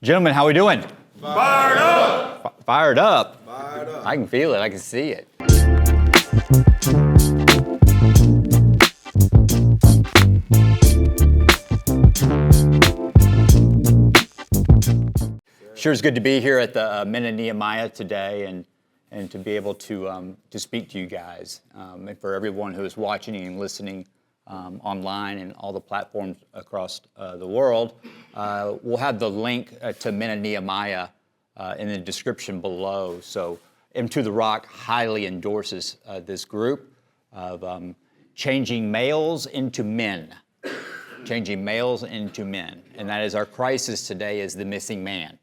Gentlemen, how we doing? Fired up! Fired up? Fired up. I can feel it. I can see it. Sure is good to be here at the Men of Nehemiah today and to be able to speak to you guys. And for everyone who is watching and listening online and all the platforms across the world, we'll have the link to Men of Nehemiah in the description below. So Into the Rock highly endorses this group of changing males into men. Changing males into men. And that is our crisis today, is the missing man.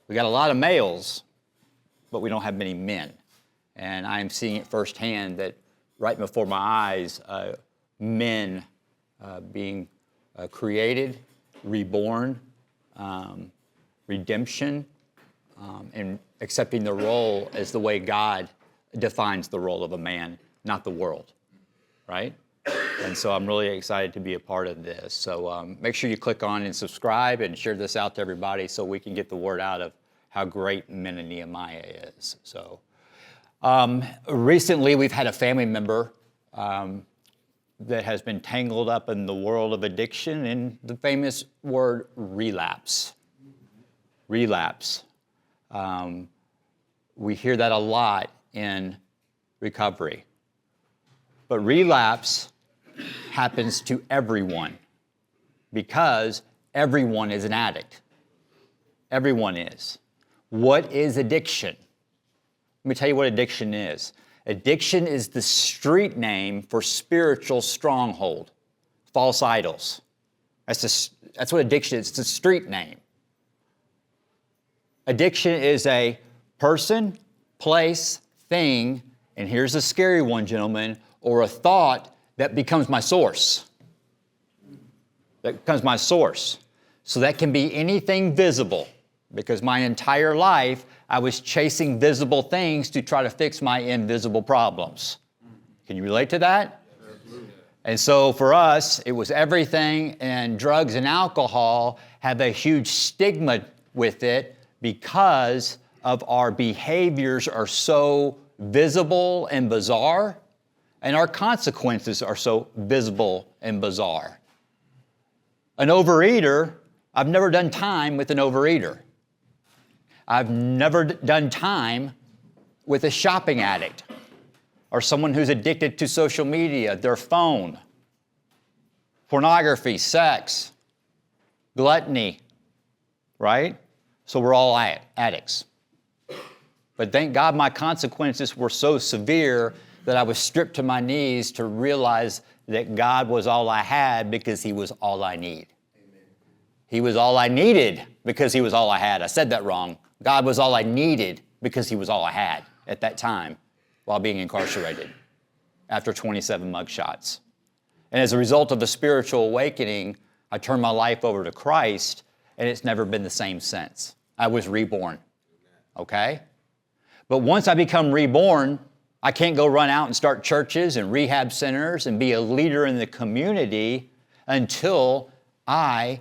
We got a lot of males, but we don't have many men. And I'm seeing it firsthand that right before my eyes, men being created, reborn, redemption, and accepting the role as the way God defines the role of a man, not the world, right? And so I'm really excited to be a part of this. So make sure you click on and subscribe and share this out to everybody so we can get the word out of how great Men of Nehemiah is. So recently we've had a family member that has been tangled up in the world of addiction and the famous word relapse. Relapse. We hear that a lot in recovery. But relapse happens to everyone because everyone is an addict. Everyone is. What is addiction? Let me tell you what addiction is. Addiction is the street name for spiritual stronghold, false idols. That's what addiction is. It's a street name. Addiction is a person, place, thing, and here's the scary one, gentlemen, or a thought that becomes my source. That becomes my source. So that can be anything visible, because my entire life I was chasing visible things to try to fix my invisible problems. Can you relate to that? And so for us, it was everything, and drugs and alcohol have a huge stigma with it because of our behaviors are so visible and bizarre, and our consequences are so visible and bizarre. An overeater, I've never done time with an overeater. I've never done time with a shopping addict or someone who's addicted to social media, their phone, pornography, sex, gluttony, right? So we're all addicts. But thank God my consequences were so severe that I was stripped to my knees to realize that God was all I had because He was all I need. Amen. He was all I needed because He was all I had. I said that wrong. God was all I needed because He was all I had at that time while being incarcerated after 27 mugshots. And as a result of the spiritual awakening, I turned my life over to Christ, and it's never been the same since. I was reborn, okay? But once I become reborn, I can't go run out and start churches and rehab centers and be a leader in the community until I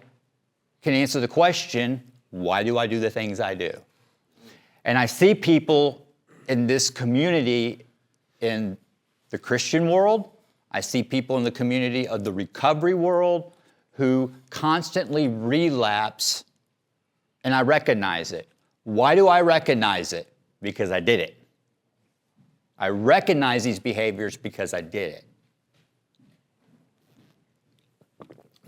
can answer the question, why do I do the things I do? And I see people in this community in the Christian world, I see people in the community of the recovery world who constantly relapse, and I recognize it. Why do I recognize it? Because I did it. I recognize these behaviors because I did it.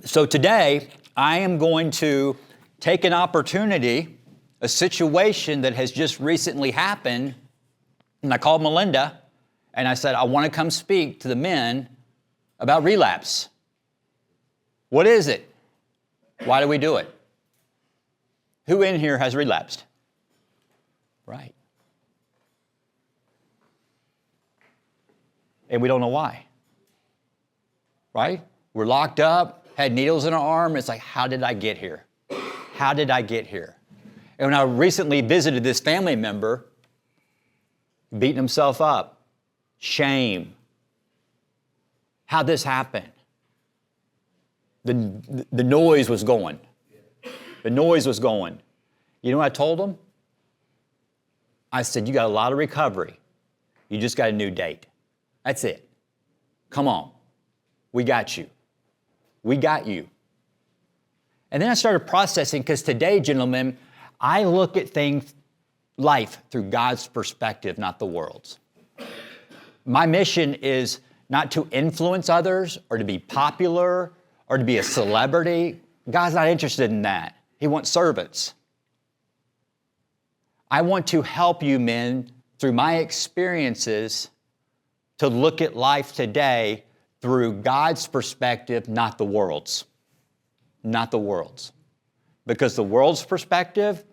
So today, I am going to take an opportunity, a situation that has just recently happened, and I called Melinda, and I said, I want to come speak to the men about relapse. What is it? Why do we do it? Who in here has relapsed? Right. And we don't know why. Right? We're locked up, had needles in our arm. It's like, how did I get here? How did I get here? And when I recently visited this family member, beating himself up, shame. How'd this happen? The noise was going. The noise was going. You know what I told them? I said, you got a lot of recovery. You just got a new date. That's it. Come on. We got you. We got you. And then I started processing, because today, gentlemen, I look at life through God's perspective, not the world's. My mission is not to influence others or to be popular or to be a celebrity. God's not interested in that. He wants servants. I want to help you men through my experiences to look at life today through God's perspective, not the world's. Not the world's. Because the world's perspective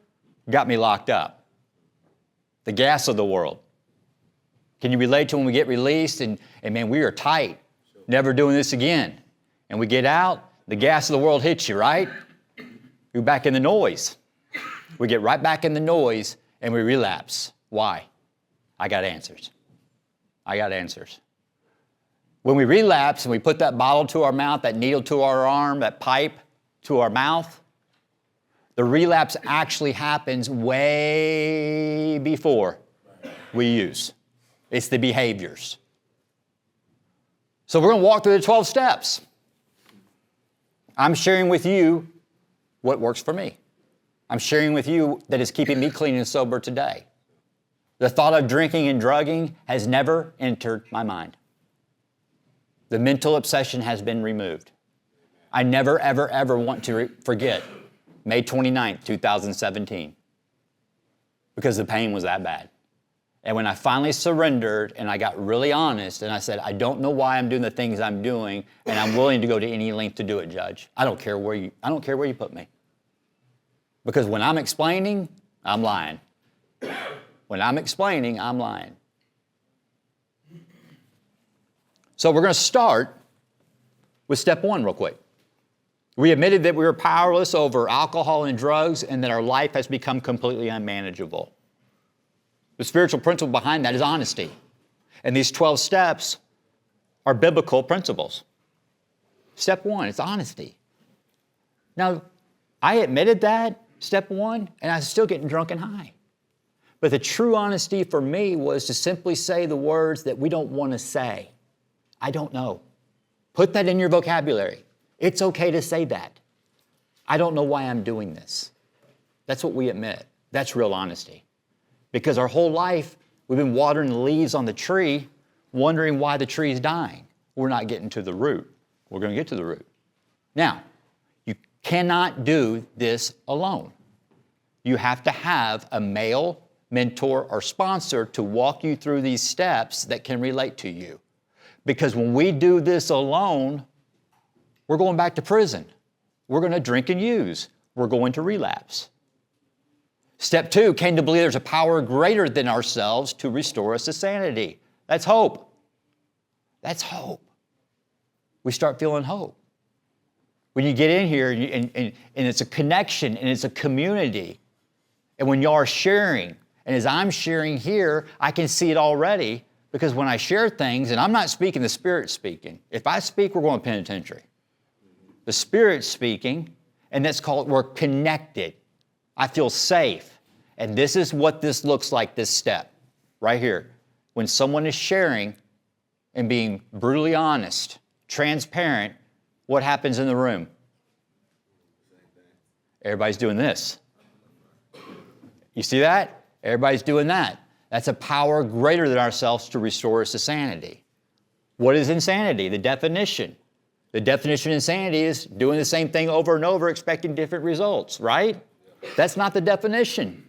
got me locked up. The gas of the world. Can you relate to when we get released and man, we are tight, never doing this again. And we get out, the gas of the world hits you, right? You're back in the noise. We get right back in the noise and we relapse. Why? I got answers. I got answers. When we relapse and we put that bottle to our mouth, that needle to our arm, that pipe to our mouth, the relapse actually happens way before we use. It's the behaviors. So we're going to walk through the 12 steps. I'm sharing with you what works for me. I'm sharing with you that is keeping me clean and sober today. The thought of drinking and drugging has never entered my mind. The mental obsession has been removed. I never, ever, ever want to forget May 29th, 2017, because the pain was that bad. And when I finally surrendered and I got really honest and I said, I don't know why I'm doing the things I'm doing, and I'm willing to go to any length to do it, Judge. I don't care where you put me. Because when I'm explaining, I'm lying. When I'm explaining, I'm lying. So we're going to start with step 1 real quick. We admitted that we were powerless over alcohol and drugs and that our life has become completely unmanageable. The spiritual principle behind that is honesty. And these 12 steps are biblical principles. Step 1, it's honesty. Now, I admitted that, step 1, and I was still getting drunk and high. But the true honesty for me was to simply say the words that we don't want to say. I don't know. Put that in your vocabulary. It's okay to say that. I don't know why I'm doing this. That's what we admit. That's real honesty. Because our whole life, we've been watering the leaves on the tree, wondering why the tree is dying. We're not getting to the root. We're going to get to the root. Now, you cannot do this alone. You have to have a male mentor or sponsor to walk you through these steps that can relate to you. Because when we do this alone, we're going back to prison. We're going to drink and use. We're going to relapse. Step 2, came to believe there's a power greater than ourselves to restore us to sanity. That's hope. That's hope. We start feeling hope. When you get in here and it's a connection and it's a community, and when y'all are sharing, and as I'm sharing here, I can see it already, because when I share things, and I'm not speaking, the Spirit's speaking. If I speak, we're going to penitentiary. The Spirit's speaking, and that's called, we're connected. I feel safe. And this is what this looks like, this step, right here. When someone is sharing and being brutally honest, transparent, what happens in the room? Everybody's doing this. You see that? Everybody's doing that. That's a power greater than ourselves to restore us to sanity. What is insanity? The definition. The definition of insanity is doing the same thing over and over, expecting different results, right? That's not the definition.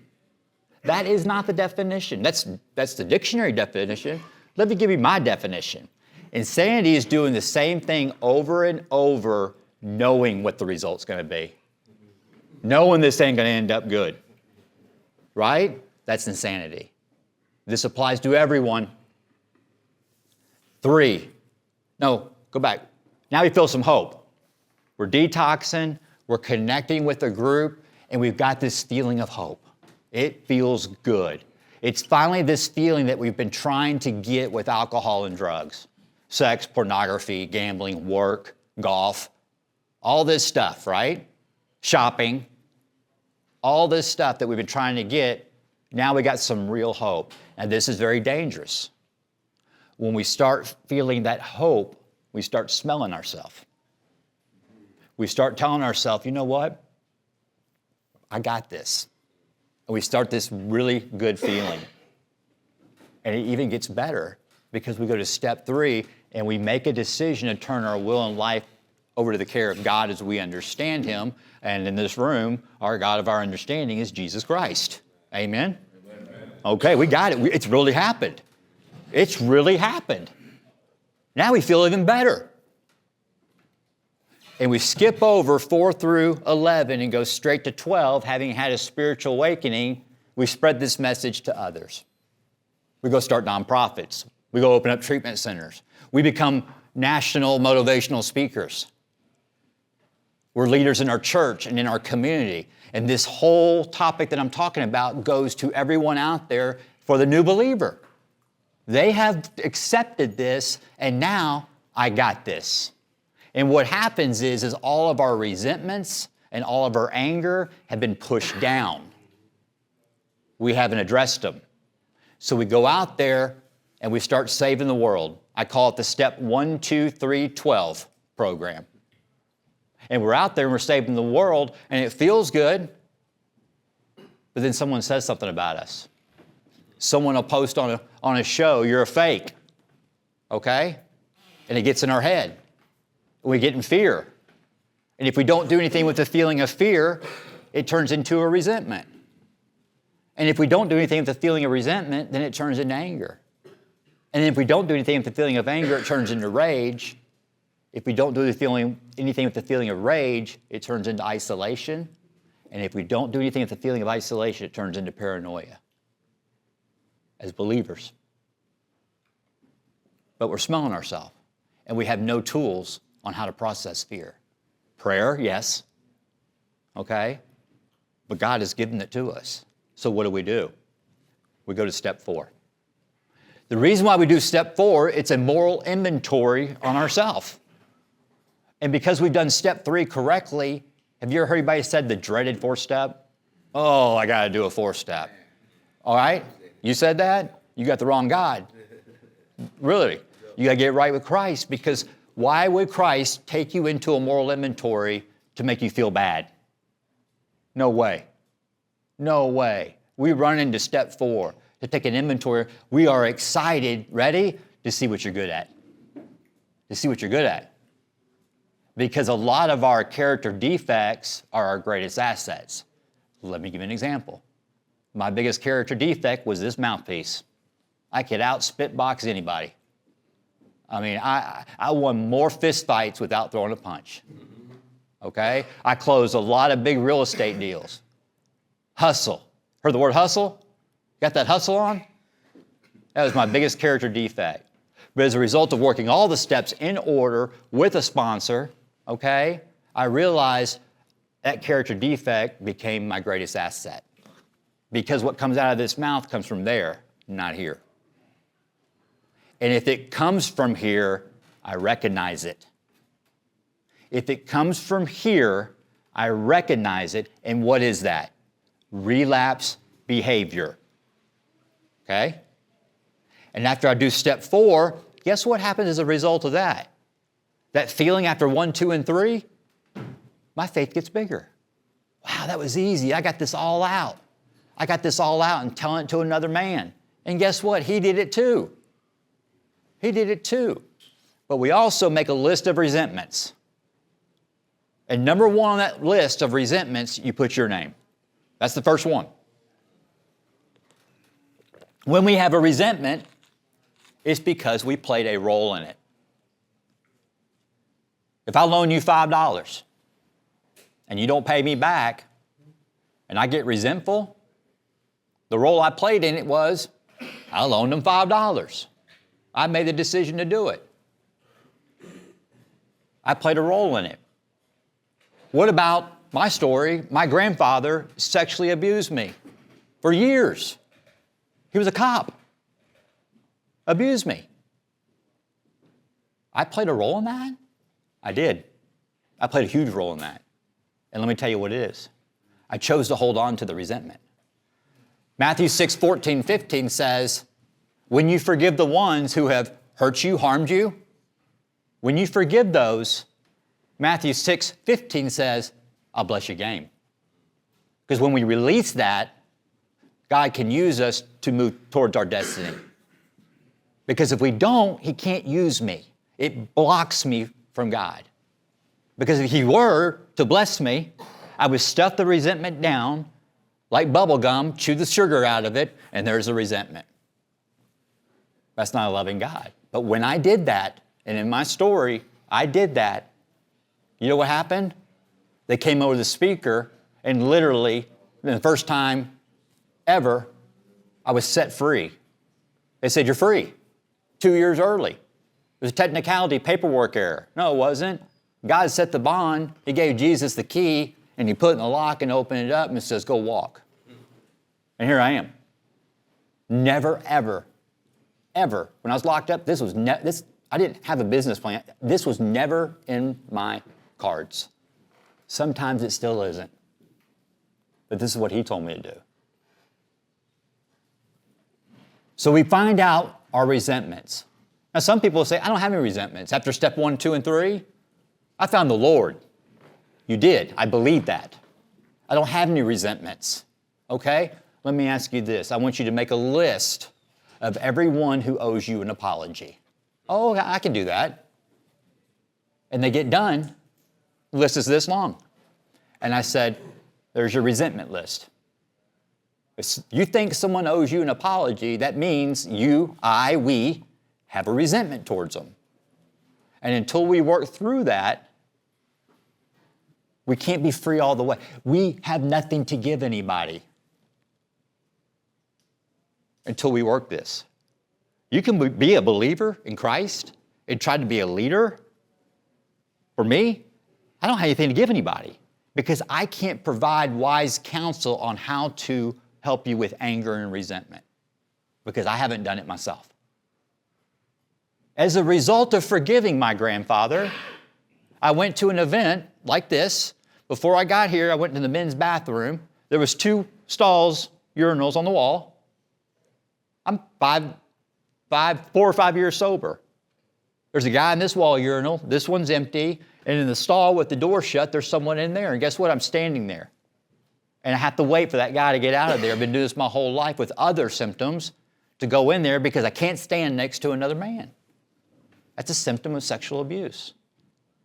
That is not the definition. That's the dictionary definition. Let me give you my definition. Insanity is doing the same thing over and over, knowing what the result's going to be. Knowing this ain't going to end up good. Right? That's insanity. This applies to everyone. 3. No, go back. Now we feel some hope. We're detoxing, we're connecting with a group, and we've got this feeling of hope. It feels good. It's finally this feeling that we've been trying to get with alcohol and drugs. Sex, pornography, gambling, work, golf, all this stuff, right? Shopping. all this stuff that we've been trying to get, now we got some real hope. And this is very dangerous. When we start feeling that hope, we start smelling ourselves. We start telling ourselves, you know what? I got this. And we start this really good feeling. And it even gets better because we go to step 3 and we make a decision to turn our will and life over to the care of God as we understand Him. And in this room, our God of our understanding is Jesus Christ. Amen? Amen. Okay, we got it. It's really happened. It's really happened. Now we feel even better. And we skip over 4 through 11 and go straight to 12. Having had a spiritual awakening, we spread this message to others. We go start nonprofits. We go open up treatment centers. We become national motivational speakers. We're leaders in our church and in our community. And this whole topic that I'm talking about goes to everyone out there for the new believer. They have accepted this, and now I got this. And what happens is all of our resentments and all of our anger have been pushed down. We haven't addressed them. So we go out there and we start saving the world. I call it the step 1, 2, 3, 12 program. And we're out there and we're saving the world, and it feels good, but then someone says something about us. Someone will post on a show, you're a fake, okay? And it gets in our head. We get in fear. And if we don't do anything with the feeling of fear, it turns into a resentment. And if we don't do anything with the feeling of resentment, then it turns into anger. And if we don't do anything with the feeling of anger, it turns into rage. If we don't do anything with the feeling of rage, it turns into isolation. And if we don't do anything with the feeling of isolation, it turns into paranoia. As believers. But we're smelling ourselves. And we have no tools on how to process fear. Prayer, yes. Okay? But God has given it to us. So what do? We go to step 4. The reason why we do step 4, it's a moral inventory on ourselves. And because we've done step 3 correctly, have you ever heard anybody said the dreaded 4th step? Oh, I got to do a 4th step. All right? You said that? You got the wrong God. Really. You got to get right with Christ, because why would Christ take you into a moral inventory to make you feel bad? No way. No way. We run into step 4 to take an inventory. We are excited, ready, to see what you're good at. To see what you're good at. Because a lot of our character defects are our greatest assets. Let me give you an example. My biggest character defect was this mouthpiece. I could out-spitbox anybody. I mean, I won more fist fights without throwing a punch. Okay? I closed a lot of big real estate deals. Hustle. Heard the word hustle? Got that hustle on? That was my biggest character defect. But as a result of working all the steps in order with a sponsor, okay, I realized that character defect became my greatest asset. Because what comes out of this mouth comes from there, not here. And if it comes from here, I recognize it. If it comes from here, I recognize it. And what is that? Relapse behavior. Okay? And after I do step 4, guess what happens as a result of that? That feeling after 1, 2, and 3, my faith gets bigger. Wow, that was easy. I got this all out. I got this all out and telling it to another man. And guess what? He did it too. He did it too. But we also make a list of resentments. And number 1 on that list of resentments, you put your name. That's the first one. When we have a resentment, it's because we played a role in it. If I loan you $5 and you don't pay me back and I get resentful, the role I played in it was I loaned them $5. I made the decision to do it. I played a role in it. What about my story? My grandfather sexually abused me for years. He was a cop. Abused me. I played a role in that? I did. I played a huge role in that. And let me tell you what it is. I chose to hold on to the resentment. Matthew 6:14-15 says, when you forgive the ones who have hurt you, harmed you, when you forgive those, Matthew 6:15 says, I'll bless your game. Because when we release that, God can use us to move towards our destiny. Because if we don't, He can't use me. It blocks me from God. Because if He were to bless me, I would stuff the resentment down like bubble gum, chew the sugar out of it, and there's the resentment. That's not a loving God. But when I did that, and in my story, I did that, you know what happened? They came over the speaker, and literally, the first time ever, I was set free. They said, you're free. 2 years early. It was a technicality, paperwork error. No, it wasn't. God set the bond. He gave Jesus the key, and He put it in the lock and opened it up and says, go walk. And here I am. Never, ever, ever. When I was locked up, I didn't have a business plan. This was never in my cards. Sometimes it still isn't. But this is what He told me to do. So we find out our resentments. Now, some people say, I don't have any resentments. After step 1, 2, and 3, I found the Lord. You did. I believe that. I don't have any resentments. Okay? Let me ask you this. I want you to make a list of everyone who owes you an apology. Oh, I can do that. And they get done. The list is this long. And I said, there's your resentment list. If you think someone owes you an apology, that means we have a resentment towards them. And until we work through that, we can't be free all the way. We have nothing to give anybody until we work this. You can be a believer in Christ and try to be a leader. For me, I don't have anything to give anybody because I can't provide wise counsel on how to help you with anger and resentment because I haven't done it myself. As a result of forgiving my grandfather, I went to an event like this. Before I got here, I went to the men's bathroom. There was 2 stalls, urinals on the wall. I'm 4 or 5 years sober. There's a guy in this wall urinal. This one's empty. And in the stall with the door shut, there's someone in there. And guess what? I'm standing there. And I have to wait for that guy to get out of there. I've been doing this my whole life with other symptoms to go in there because I can't stand next to another man. That's a symptom of sexual abuse.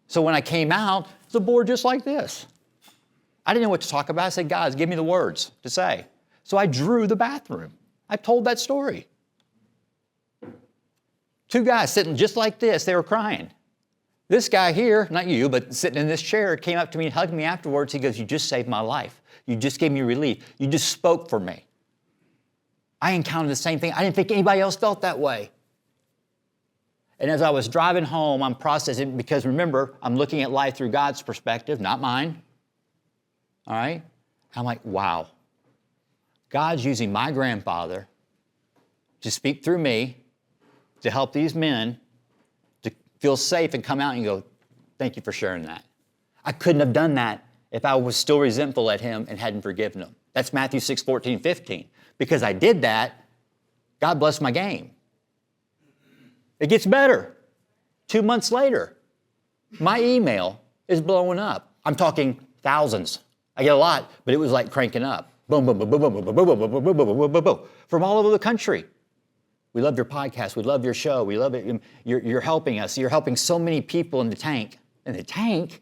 So when I came out, it's a board just like this. I didn't know what to talk about. I said, guys, give me the words to say. So I drew the bathroom. I told that story. 2 guys sitting just like this, they were crying. This guy here, not you, but sitting in this chair, came up to me and hugged me afterwards. He goes, you just saved my life. You just gave me relief. You just spoke for me. I encountered the same thing. I didn't think anybody else felt that way. And as I was driving home, I'm processing, because remember, I'm looking at life through God's perspective, not mine. All right? I'm like, wow. God's using my grandfather to speak through me, to help these men to feel safe and come out and go, thank you for sharing that. I couldn't have done that if I was still resentful at him and hadn't forgiven him. That's Matthew 6:14-15. Because I did that, God blessed my game. It gets better. 2 months later, my email is blowing up. I'm talking thousands. I get a lot, but it was like cranking up. Boom, boom, boom, boom, boom, boom, boom, boom, boom, boom, boom, boom, boom, boom, boom, from all over the country. We love your podcast. We love your show. We love it. You're helping us. You're helping so many people in the tank. In the tank?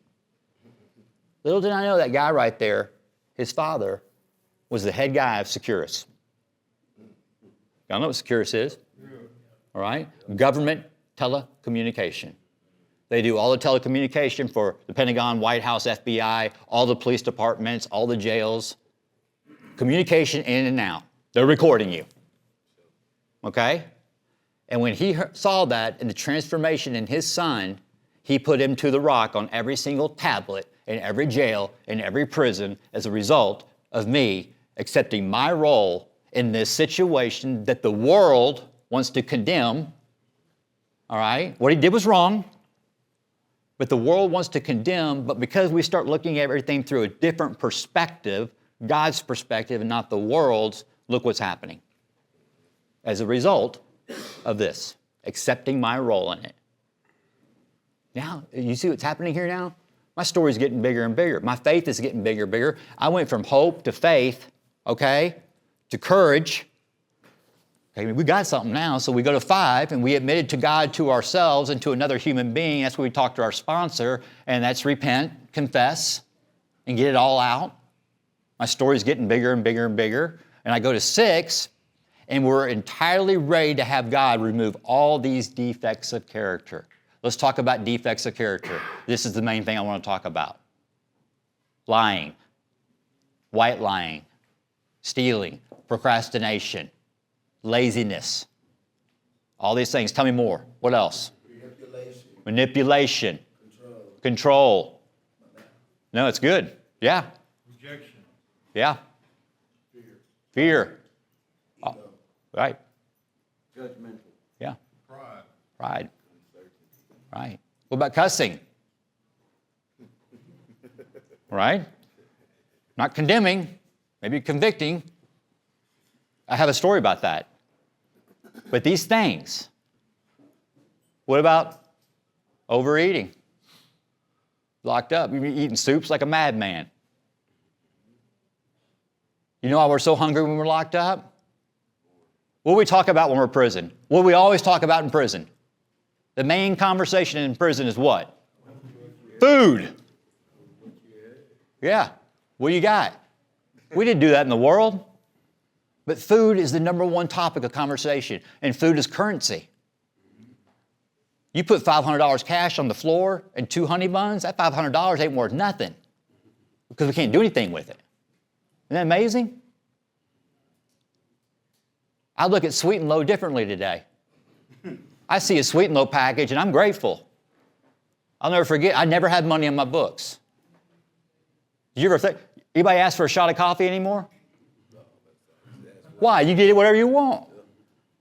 Little did I know that guy right there, his father, was the head guy of Securus. Y'all know what Securus is? All right? Government telecommunication. They do all the telecommunication for the Pentagon, White House, FBI, all the police departments, all the jails. Communication in and out. They're recording you. Okay? And when he saw that in the transformation in his son, he put him to the rock on every single tablet in every jail, in every prison, as a result of me accepting my role in this situation that the world wants to condemn. All right? What he did was wrong, but the world wants to condemn, but because we start looking at everything through a different perspective, God's perspective and not the world's, look what's happening. As a result of this, accepting my role in it. Now, you see what's happening here now? My story's getting bigger and bigger. My faith is getting bigger and bigger. I went from hope to faith, okay, to courage. Okay, we got something now, so we go to 5, and we admitted to God, to ourselves, and to another human being. That's when we talk to our sponsor, and that's repent, confess, and get it all out. My story's getting bigger and bigger and bigger. And I go to 6, and we're entirely ready to have God remove all these defects of character. Let's talk about defects of character. This is the main thing I want to talk about. Lying, white lying, stealing, procrastination, laziness. All these things. Tell me more. What else? Manipulation. Control. No, it's good. Yeah. Rejection. Yeah. Fear. Oh, right. Judgmental. Yeah. Pride. Right. What about cussing? Right? Not condemning, maybe convicting. I have a story about that. But these things, what about overeating? Locked up, you're eating soups like a madman. You know why we're so hungry when we're locked up? What do we talk about when we're in prison? What do we always talk about in prison? The main conversation in prison is what? Food. Yeah. What do you got? We didn't do that in the world. But food is the number one topic of conversation, and food is currency. You put $500 cash on the floor and 2 honey buns, that $500 ain't worth nothing because we can't do anything with it. Isn't that amazing? I look at sweet and low differently today. I see a sweet and low package, and I'm grateful. I'll never forget, I never had money in my books. Did you ever think, anybody ask for a shot of coffee anymore? Why? You get whatever you want.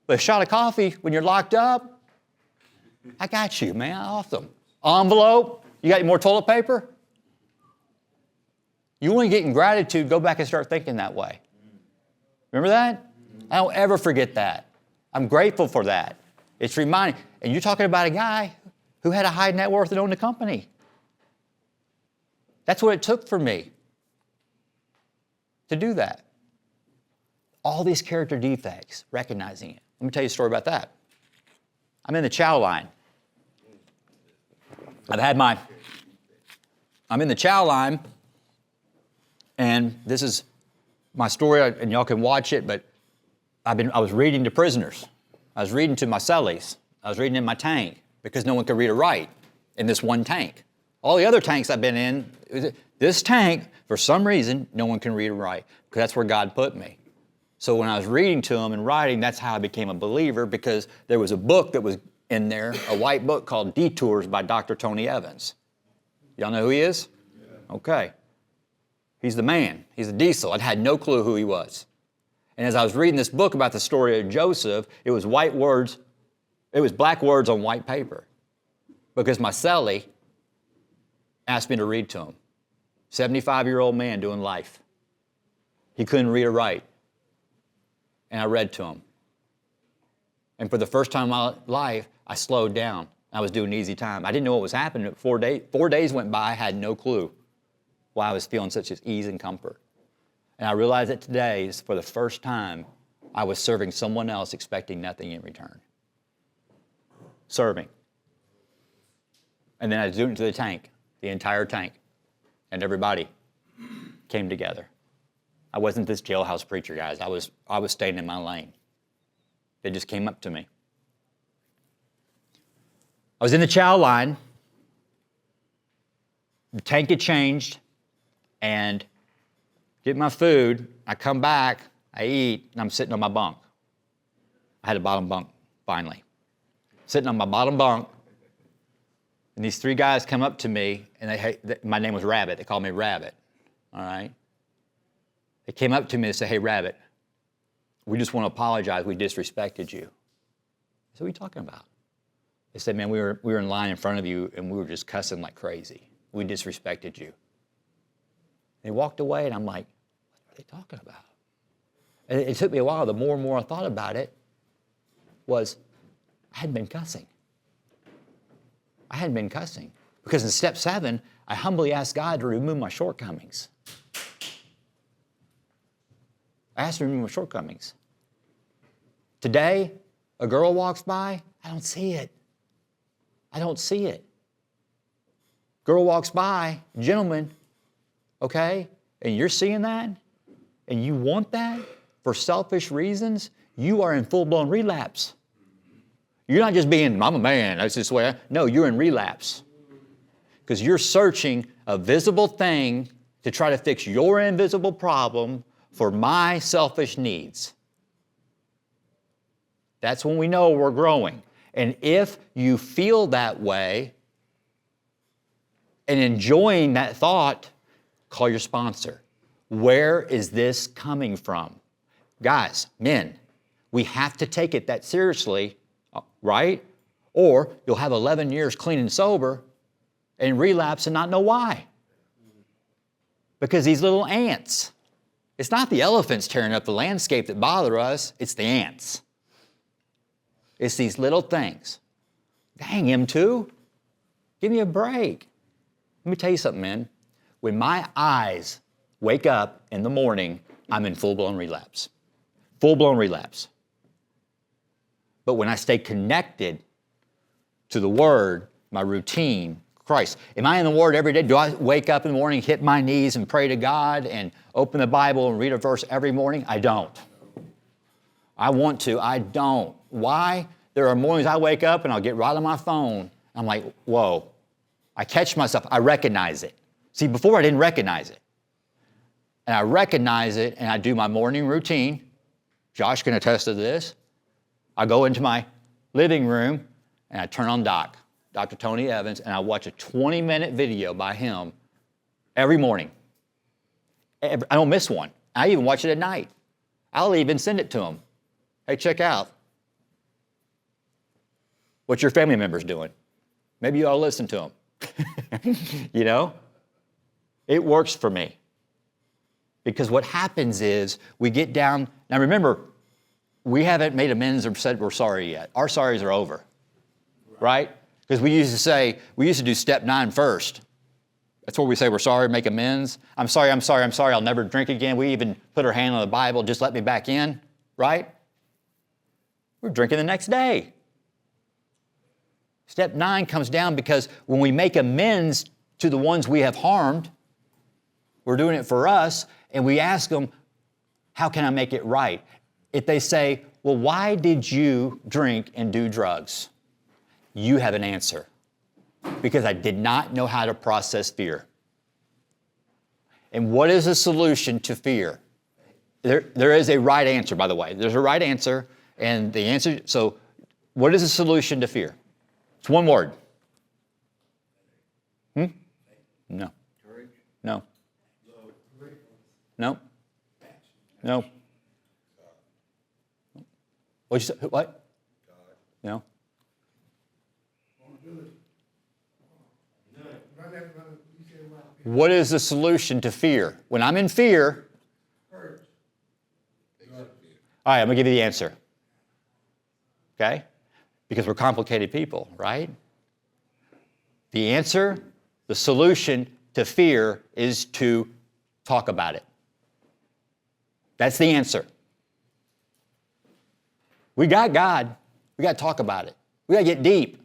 But a shot of coffee, when you're locked up, I got you, man, awesome. Envelope, you got any more toilet paper? You want to get in gratitude, go back and start thinking that way. Remember that? I don't ever forget that. I'm grateful for that. It's reminding, and you're talking about a guy who had a high net worth and owned a company. That's what it took for me to do that. All these character defects, recognizing it. Let me tell you a story about that. I'm in the chow line. I'm in the chow line, and this is my story, and y'all can watch it, but I was reading to prisoners. I was reading to my cellies. I was reading in my tank because no one could read or write in this one tank. All the other tanks I've been in, this tank, for some reason, no one can read or write because that's where God put me. So when I was reading to them and writing, that's how I became a believer because there was a book that was in there, a white book called Detours by Dr. Tony Evans. Y'all know who he is? Yeah. Okay. He's the man. He's a diesel. I had no clue who he was. And as I was reading this book about the story of Joseph, it was white words, it was black words on white paper because my cellie asked me to read to him. 75-year-old man doing life. He couldn't read or write. And I read to him. And for the first time in my life, I slowed down. I was doing easy time. I didn't know what was happening. 4 days went by, I had no clue why I was feeling such ease and comfort. And I realized that today is for the first time I was serving someone else expecting nothing in return. Serving. And then I was doing it to the tank, the entire tank. And everybody came together. I wasn't this jailhouse preacher, guys. I was staying in my lane. They just came up to me. I was in the chow line. The tank had changed, and get my food. I come back, I eat, and I'm sitting on my bunk. I had a bottom bunk, finally. Sitting on my bottom bunk, and these 3 guys come up to me, and my name was Rabbit. They called me Rabbit, all right? They came up to me and said, "Hey, Rabbit, we just want to apologize. We disrespected you." I said, "What are you talking about?" They said, "Man, we were in line in front of you, and we were just cussing like crazy. We disrespected you." They walked away, and I'm like, are they talking about? And it took me a while. The more and more I thought about it, was I hadn't been cussing. I hadn't been cussing. Because in step 7, I humbly asked God to remove my shortcomings. I asked him to remove my shortcomings. Today, a girl walks by, I don't see it. I don't see it. Girl walks by, gentleman, okay, and you're seeing that, and you want that for selfish reasons, you are in full-blown relapse. You're not just being, I'm a man, that's just the way no, you're in relapse. Because you're searching a visible thing to try to fix your invisible problem for my selfish needs. That's when we know we're growing. And if you feel that way and enjoying that thought, call your sponsor. Where is this coming from? Guys, men, we have to take it that seriously, right? Or you'll have 11 years clean and sober and relapse and not know why. Because these little ants, it's not the elephants tearing up the landscape that bother us, it's the ants. It's these little things. Dang, M2, give me a break. Let me tell you something, man. When my eyes wake up in the morning, I'm in full-blown relapse. Full-blown relapse. But when I stay connected to the Word, my routine, Christ. Am I in the Word every day? Do I wake up in the morning, hit my knees and pray to God and open the Bible and read a verse every morning? I don't. I want to, I don't. Why? There are mornings I wake up and I'll get right on my phone. I'm like, whoa. I catch myself, I recognize it. See, before I didn't recognize it. And I recognize it and I do my morning routine. Josh can attest to this. I go into my living room and I turn on Dr. Tony Evans, and I watch a 20-minute video by him every morning. I don't miss one. I even watch it at night. I'll even send it to him. Hey, check out what your family member's doing. Maybe you ought to listen to them. You know? It works for me. Because what happens is we get down. Now remember, we haven't made amends or said we're sorry yet. Our sorries are over. Right? Because we used to do step 9 first. That's where we say we're sorry, make amends. I'm sorry, I'll never drink again. We even put our hand on the Bible, just let me back in. Right? We're drinking the next day. Step 9 comes down because when we make amends to the ones we have harmed, we're doing it for us, and we ask them, how can I make it right? If they say, well, why did you drink and do drugs? You have an answer. Because I did not know how to process fear. And what is the solution to fear? There is a right answer, by the way. There's a right answer, and the answer, so what is the solution to fear? It's one word. No. Courage. No. No. No. What'd you say? What? No. What is the solution to fear? When I'm in fear, all right, I'm going to give you the answer. Okay? Because we're complicated people, right? The answer, the solution to fear is to talk about it. That's the answer. We got God. We got to talk about it. We got to get deep.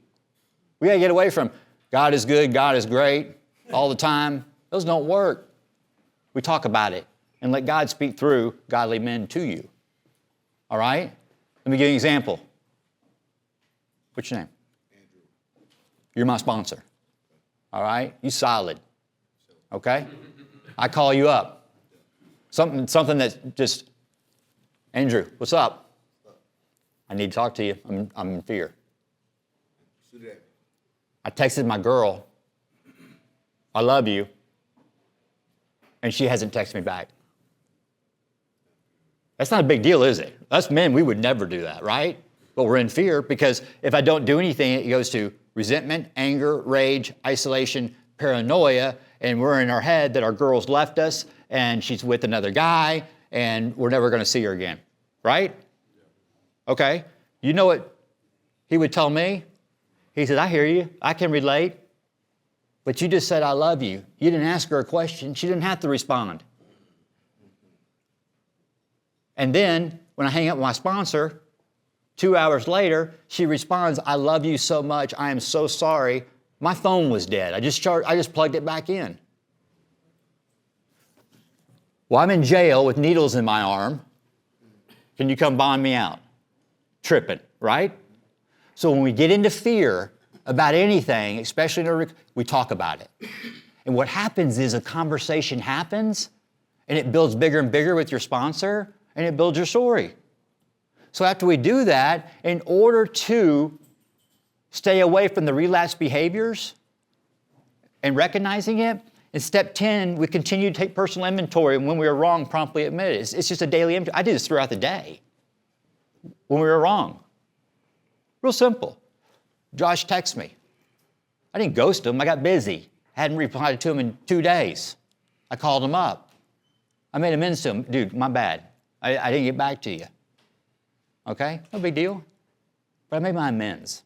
We got to get away from God is good, God is great, all the time. Those don't work. We talk about it and let God speak through godly men to you. All right? Let me give you an example. What's your name? Andrew. You're my sponsor. All right? You solid. Okay? I call you up. Something that's just, Andrew, what's up? I need to talk to you. I'm in fear. I texted my girl, I love you, and she hasn't texted me back. That's not a big deal, is it? Us men, we would never do that, right? But we're in fear because if I don't do anything, it goes to resentment, anger, rage, isolation, paranoia, and we're in our head that our girl's left us and she's with another guy and we're never going to see her again, right? Okay. You know what he would tell me? He said, I hear you. I can relate. But you just said, I love you. You didn't ask her a question. She didn't have to respond. And then when I hang up with my sponsor, 2 hours later, she responds, I love you so much. I am so sorry. My phone was dead. I just plugged it back in. Well, I'm in jail with needles in my arm. Can you come bond me out? Tripping, right? So when we get into fear about anything, especially we talk about it. And what happens is a conversation happens, and it builds bigger and bigger with your sponsor, and it builds your story. So after we do that, in order to stay away from the relapse behaviors and recognizing it, in step 10, we continue to take personal inventory, and when we are wrong, promptly admit it. It's just a daily inventory. I do this throughout the day. When we were wrong. Real simple. Josh texts me. I didn't ghost him. I got busy. Hadn't replied to him in 2 days. I called him up. I made amends to him. Dude, my bad. I didn't get back to you. Okay? No big deal. But I made my amends.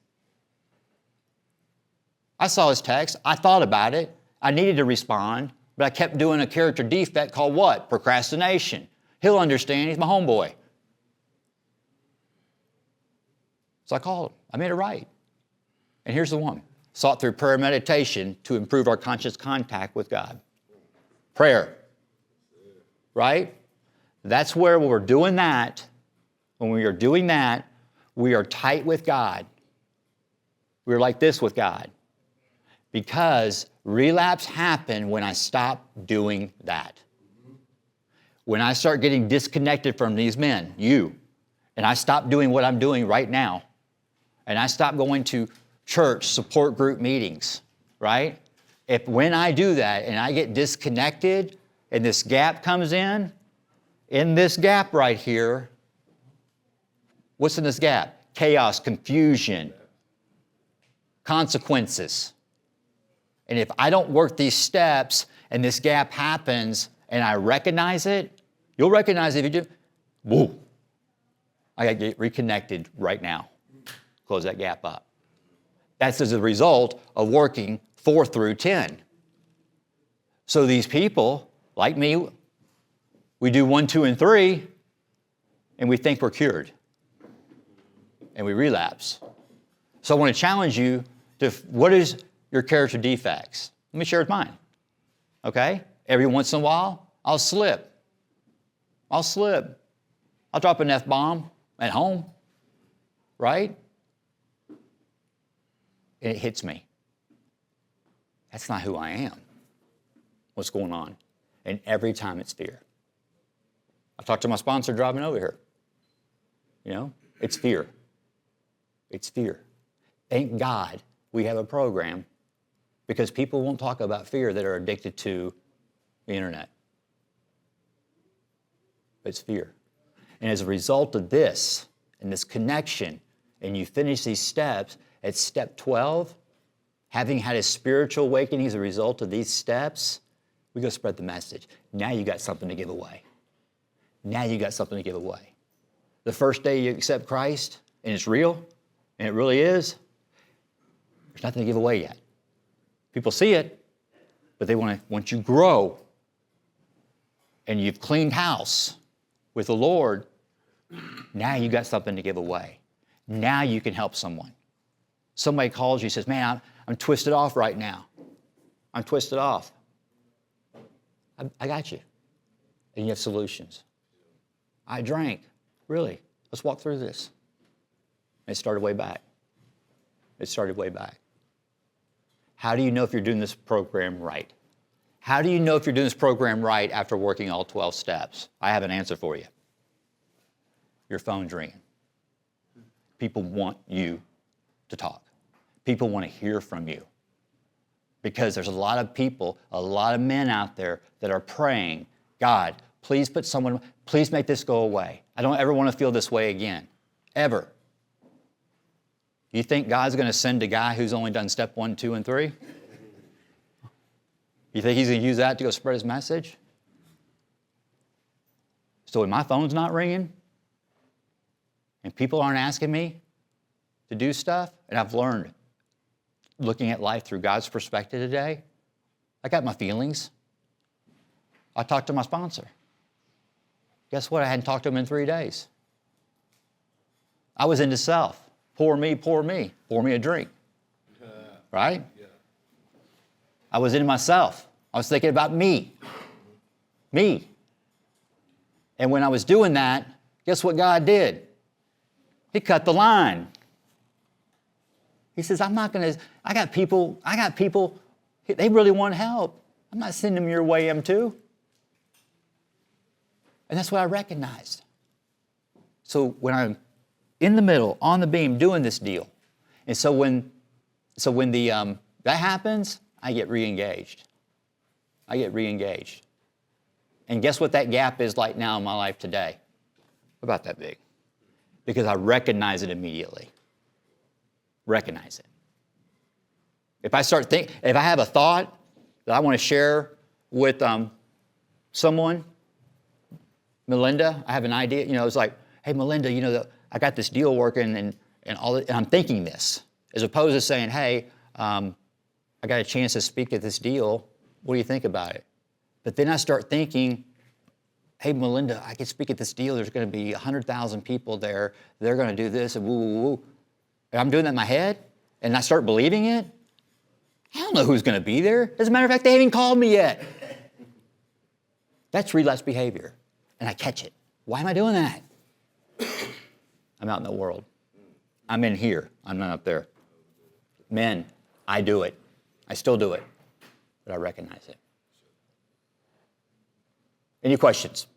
I saw his text. I thought about it. I needed to respond, but I kept doing a character defect called what? Procrastination. He'll understand. He's my homeboy. So I called him. I made it right. And here's the one. Sought through prayer and meditation to improve our conscious contact with God. Prayer. Right? That's where when we're doing that, when we are doing that, we are tight with God. We're like this with God. Because relapse happened when I stop doing that. When I start getting disconnected from these men, you, and I stop doing what I'm doing right now, and I stop going to church support group meetings, right? When I do that and I get disconnected and this gap comes in this gap right here, what's in this gap? Chaos, confusion, consequences. And if I don't work these steps and this gap happens and I recognize it, you'll recognize it if you do. Whoa, I got to get reconnected right now. Close that gap up. That's as a result of working 4 through 10. So these people, like me, we do 1, 2, and 3, and we think we're cured. And we relapse. So I want to challenge you to, what is your character defects? Let me share with mine. Okay? Every once in a while, I'll slip. I'll drop an F-bomb at home. Right? And it hits me. That's not who I am. What's going on? And every time it's fear. I talked to my sponsor driving over here. You know, it's fear. It's fear. Thank God we have a program because people won't talk about fear that are addicted to the internet. It's fear. And as a result of this and this connection, and you finish these steps, at step 12, having had a spiritual awakening as a result of these steps, we go spread the message. Now you got something to give away. Now you got something to give away. The first day you accept Christ, and it's real, and it really is, there's nothing to give away yet. People see it, but they once you grow, and you've cleaned house with the Lord, now you got something to give away. Now you can help someone. Somebody calls you and says, man, I'm twisted off right now. I'm twisted off. I got you. And you have solutions. I drank. Really? Let's walk through this. And it started way back. How do you know if you're doing this program right? How do you know if you're doing this program right after working all 12 steps? I have an answer for you. Your phone's ringing. People want you to talk. People want to hear from you. Because there's a lot of people, a lot of men out there that are praying, God, please please make this go away. I don't ever want to feel this way again. Ever. You think God's going to send a guy who's only done step 1, 2, and 3? You think he's going to use that to go spread his message? So when my phone's not ringing and people aren't asking me to do stuff, and I've learned looking at life through God's perspective today, I got my feelings. I talked to my sponsor. Guess what? I hadn't talked to him in 3 days. I was into self. Pour me, pour me. Pour me a drink. Right? Yeah. I was into myself. I was thinking about me. Me. And when I was doing that, guess what God did? He cut the line. He says, I got people, they really want help. I'm not sending them your way, M2. And that's what I recognized. So when I'm in the middle, on the beam, doing this deal, and so when that happens, I get re-engaged. And guess what that gap is like now in my life today? About that big. Because I recognize it immediately. Recognize it. If I have a thought that I want to share with someone, Melinda, I have an idea, it's like, hey, Melinda, I got this deal working and I'm thinking this, as opposed to saying, hey, I got a chance to speak at this deal. What do you think about it? But then I start thinking, hey, Melinda, I can speak at this deal. There's going to be 100,000 people there. They're going to do this and woo, woo, woo. And I'm doing that in my head, and I start believing it. I don't know who's going to be there. As a matter of fact, they haven't called me yet. That's relapse behavior, and I catch it. Why am I doing that? I'm out in the world. I'm in here. I'm not up there. Men, I do it. I still do it, but I recognize it. Any questions?